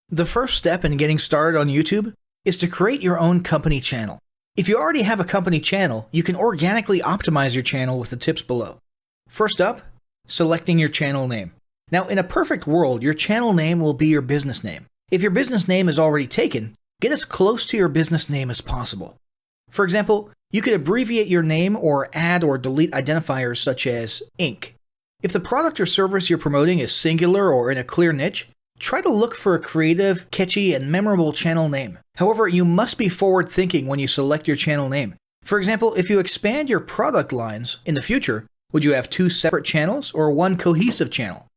The first step in getting started on YouTube is to create your own company channel. If you already have a company channel, you can organically optimize your channel with the tips below. First up, selecting your channel name. Now, in a perfect world, your channel name will be your business name. If your business name is already taken, get as close to your business name as possible. For example, you could abbreviate your name or add or delete identifiers such as Inc. If the product or service you're promoting is singular or in a clear niche, try to look for a creative, catchy, and memorable channel name. However, you must be forward-thinking when you select your channel name. For example, if you expand your product lines in the future, would you have 2 separate channels or one cohesive channel?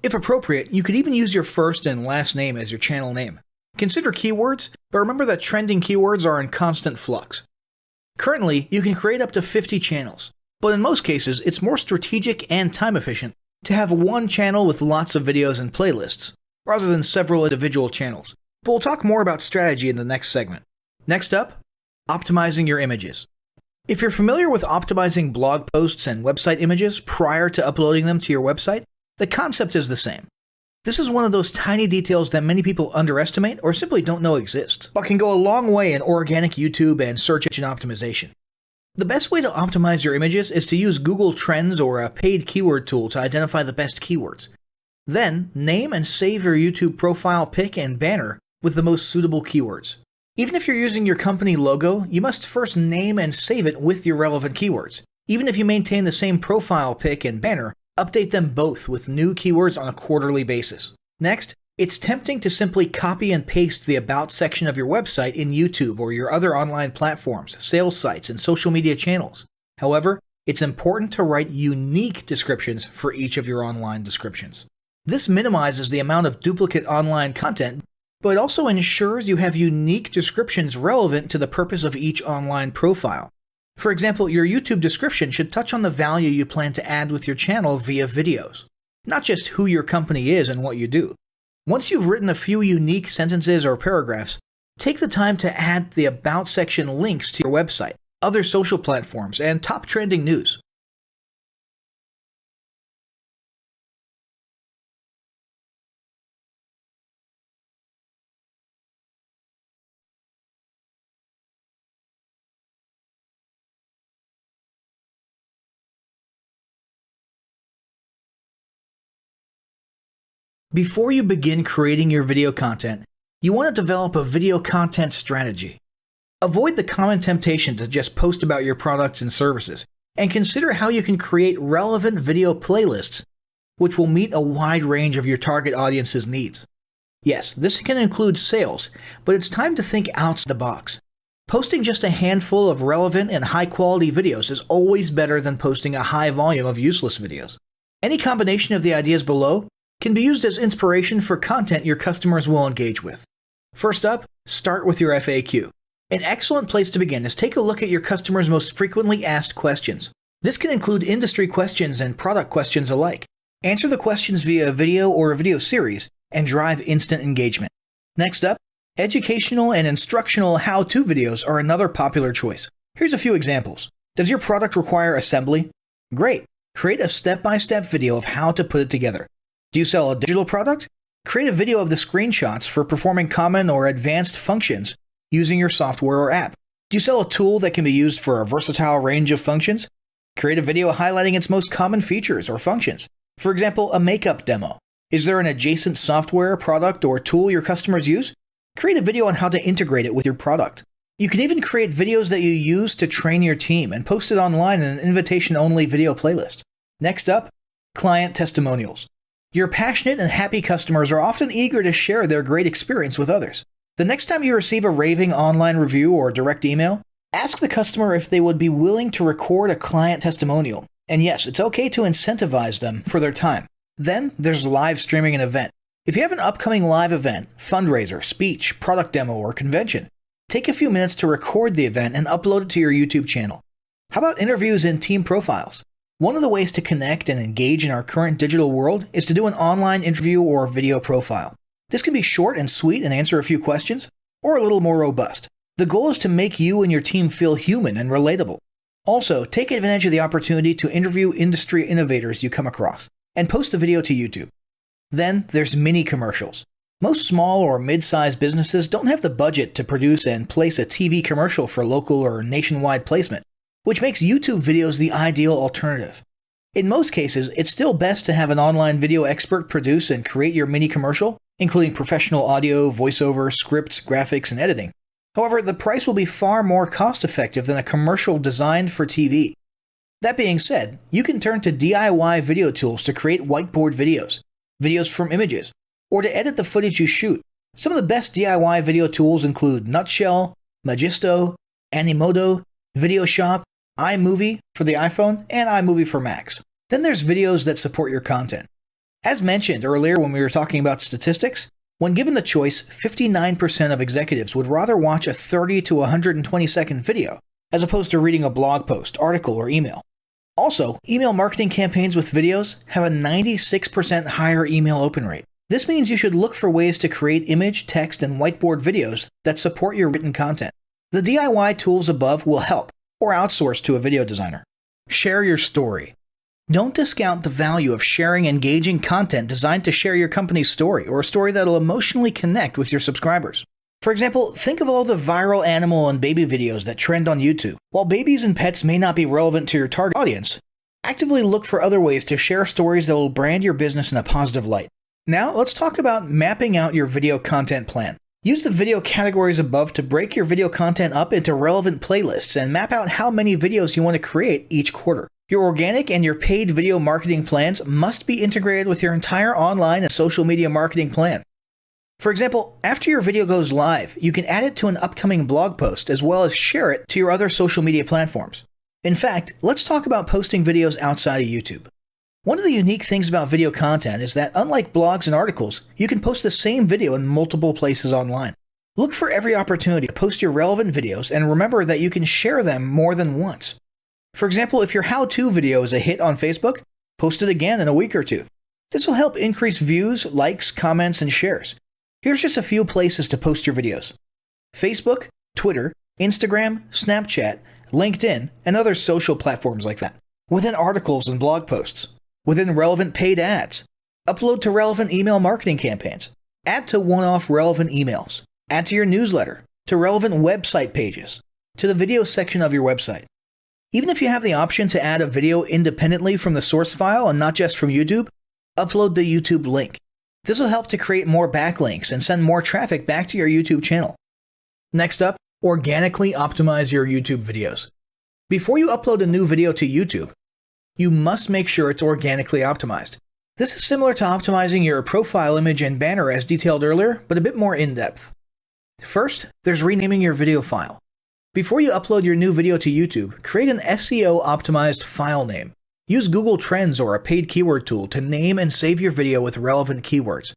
If appropriate, you could even use your first and last name as your channel name. Consider keywords, but remember that trending keywords are in constant flux. Currently, you can create up to 50 channels, but in most cases, it's more strategic and time efficient to have one channel with lots of videos and playlists, rather than several individual channels. But we'll talk more about strategy in the next segment. Next up, optimizing your images. If you're familiar with optimizing blog posts and website images prior to uploading them to your website, the concept is the same. This is one of those tiny details that many people underestimate or simply don't know exist, but can go a long way in organic YouTube and search engine optimization. The best way to optimize your images is to use Google Trends or a paid keyword tool to identify the best keywords. Then, name and save your YouTube profile pic and banner with the most suitable keywords. Even if you're using your company logo, you must first name and save it with your relevant keywords. Even if you maintain the same profile pic and banner, update them both with new keywords on a quarterly basis. Next, it's tempting to simply copy and paste the About section of your website in YouTube or your other online platforms, sales sites, and social media channels. However, it's important to write unique descriptions for each of your online descriptions. This minimizes the amount of duplicate online content, but it also ensures you have unique descriptions relevant to the purpose of each online profile. For example, your YouTube description should touch on the value you plan to add with your channel via videos, not just who your company is and what you do. Once you've written a few unique sentences or paragraphs, take the time to add the About section links to your website, other social platforms, and top trending news. Before you begin creating your video content, you want to develop a video content strategy. Avoid the common temptation to just post about your products and services, and consider how you can create relevant video playlists which will meet a wide range of your target audience's needs. Yes, this can include sales, but it's time to think outside the box. Posting just a handful of relevant and high-quality videos is always better than posting a high volume of useless videos. Any combination of the ideas below can be used as inspiration for content your customers will engage with. First up, start with your FAQ. An excellent place to begin is take a look at your customers' most frequently asked questions. This can include industry questions and product questions alike. Answer the questions via a video or a video series and drive instant engagement. Next up, educational and instructional how-to videos are another popular choice. Here's a few examples. Does your product require assembly? Great! Create a step-by-step video of how to put it together. Do you sell a digital product? Create a video of the screenshots for performing common or advanced functions using your software or app. Do you sell a tool that can be used for a versatile range of functions? Create a video highlighting its most common features or functions. For example, a makeup demo. Is there an adjacent software, product, or tool your customers use? Create a video on how to integrate it with your product. You can even create videos that you use to train your team and post it online in an invitation-only video playlist. Next up, client testimonials. Your passionate and happy customers are often eager to share their great experience with others. The next time you receive a raving online review or direct email, ask the customer if they would be willing to record a client testimonial. And yes, it's okay to incentivize them for their time. Then there's live streaming an event. If you have an upcoming live event, fundraiser, speech, product demo, or convention, take a few minutes to record the event and upload it to your YouTube channel. How about interviews and team profiles? One of the ways to connect and engage in our current digital world is to do an online interview or video profile. This can be short and sweet and answer a few questions, or a little more robust. The goal is to make you and your team feel human and relatable. Also, take advantage of the opportunity to interview industry innovators you come across, and post the video to YouTube. Then there's mini commercials. Most small or mid-sized businesses don't have the budget to produce and place a TV commercial for local or nationwide placement, which makes YouTube videos the ideal alternative. In most cases, it's still best to have an online video expert produce and create your mini commercial, including professional audio, voiceover, scripts, graphics, and editing. However, the price will be far more cost-effective than a commercial designed for TV. That being said, you can turn to DIY video tools to create whiteboard videos, videos from images, or to edit the footage you shoot. Some of the best DIY video tools include Nutshell, Magisto, Animoto, VideoShop, iMovie for the iPhone, and iMovie for Macs. Then there's videos that support your content. As mentioned earlier when we were talking about statistics, when given the choice, 59% of executives would rather watch a 30 to 120 second video as opposed to reading a blog post, article, or email. Also, email marketing campaigns with videos have a 96% higher email open rate. This means you should look for ways to create image, text, and whiteboard videos that support your written content. The DIY tools above will help, or outsource to a video designer. Share your story. Don't discount the value of sharing engaging content designed to share your company's story or a story that'll emotionally connect with your subscribers. For example, think of all the viral animal and baby videos that trend on YouTube. While babies and pets may not be relevant to your target audience, actively look for other ways to share stories that will brand your business in a positive light. Now, let's talk about mapping out your video content plan. Use the video categories above to break your video content up into relevant playlists and map out how many videos you want to create each quarter. Your organic and your paid video marketing plans must be integrated with your entire online and social media marketing plan. For example, after your video goes live, you can add it to an upcoming blog post as well as share it to your other social media platforms. In fact, let's talk about posting videos outside of YouTube. One of the unique things about video content is that unlike blogs and articles, you can post the same video in multiple places online. Look for every opportunity to post your relevant videos and remember that you can share them more than once. For example, if your how-to video is a hit on Facebook, post it again in a week or two. This will help increase views, likes, comments, and shares. Here's just a few places to post your videos: Facebook, Twitter, Instagram, Snapchat, LinkedIn, and other social platforms like that. Within articles and blog posts. Within relevant paid ads. Upload to relevant email marketing campaigns. Add to one-off relevant emails. Add to your newsletter. To relevant website pages. To the video section of your website. Even if you have the option to add a video independently from the source file and not just from YouTube, upload the YouTube link. This will help to create more backlinks and send more traffic back to your YouTube channel. Next up, organically optimize your YouTube videos. Before you upload a new video to YouTube, you must make sure it's organically optimized. This is similar to optimizing your profile image and banner as detailed earlier, but a bit more in-depth. First, there's renaming your video file. Before you upload your new video to YouTube, create an SEO-optimized file name. Use Google Trends or a paid keyword tool to name and save your video with relevant keywords.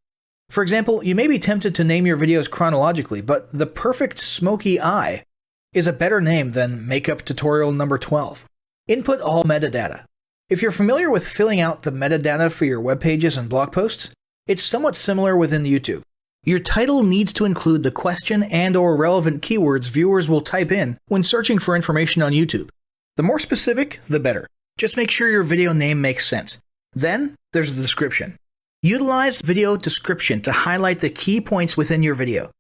For example, you may be tempted to name your videos chronologically, but the perfect smoky eye is a better name than makeup tutorial number 12. Input all metadata. If you're familiar with filling out the metadata for your web pages and blog posts, it's somewhat similar within YouTube. Your title needs to include the question and/or relevant keywords viewers will type in when searching for information on YouTube. The more specific, the better. Just make sure your video name makes sense. Then, there's the description. Utilize video description to highlight the key points within your video.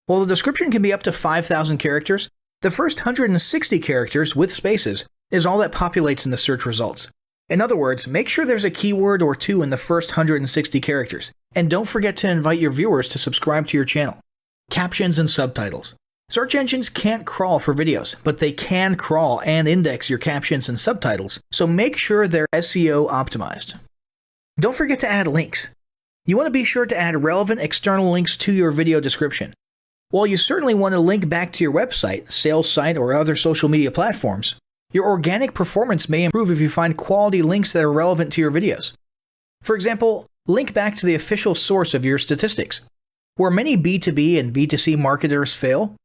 While the description can be up to 5,000 characters, the first 160 characters with spaces is all that populates in the search results. In other words, make sure there's a keyword or two in the first 160 characters, and don't forget to invite your viewers to subscribe to your channel. Captions and subtitles. Search engines can't crawl for videos, but they can crawl and index your captions and subtitles, so make sure they're SEO optimized. Don't forget to add links. You want to be sure to add relevant external links to your video description. While you certainly want to link back to your website, sales site, or other social media platforms, your organic performance may improve if you find quality links that are relevant to your videos. For example, link back to the official source of your statistics. Where many B2B and B2C marketers fail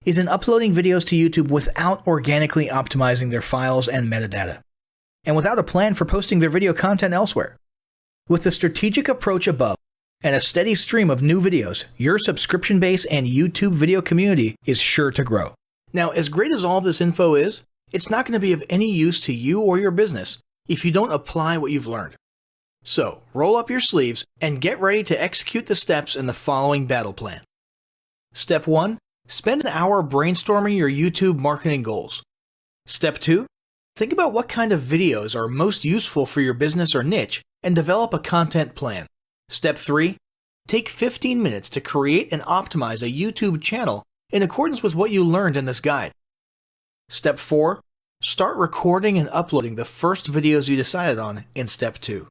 is in uploading videos to YouTube without organically optimizing their files and metadata, and without a plan for posting their video content elsewhere. With the strategic approach above and a steady stream of new videos, your subscription base and YouTube video community is sure to grow. Now, as great as all of this info is, it's not going to be of any use to you or your business if you don't apply what you've learned. So, roll up your sleeves and get ready to execute the steps in the following battle plan. Step 1. Spend an hour brainstorming your YouTube marketing goals. Step 2. Think about what kind of videos are most useful for your business or niche and develop a content plan. Step 3. Take 15 minutes to create and optimize a YouTube channel in accordance with what you learned in this guide. Step 4. Start recording and uploading the first videos you decided on in Step 2.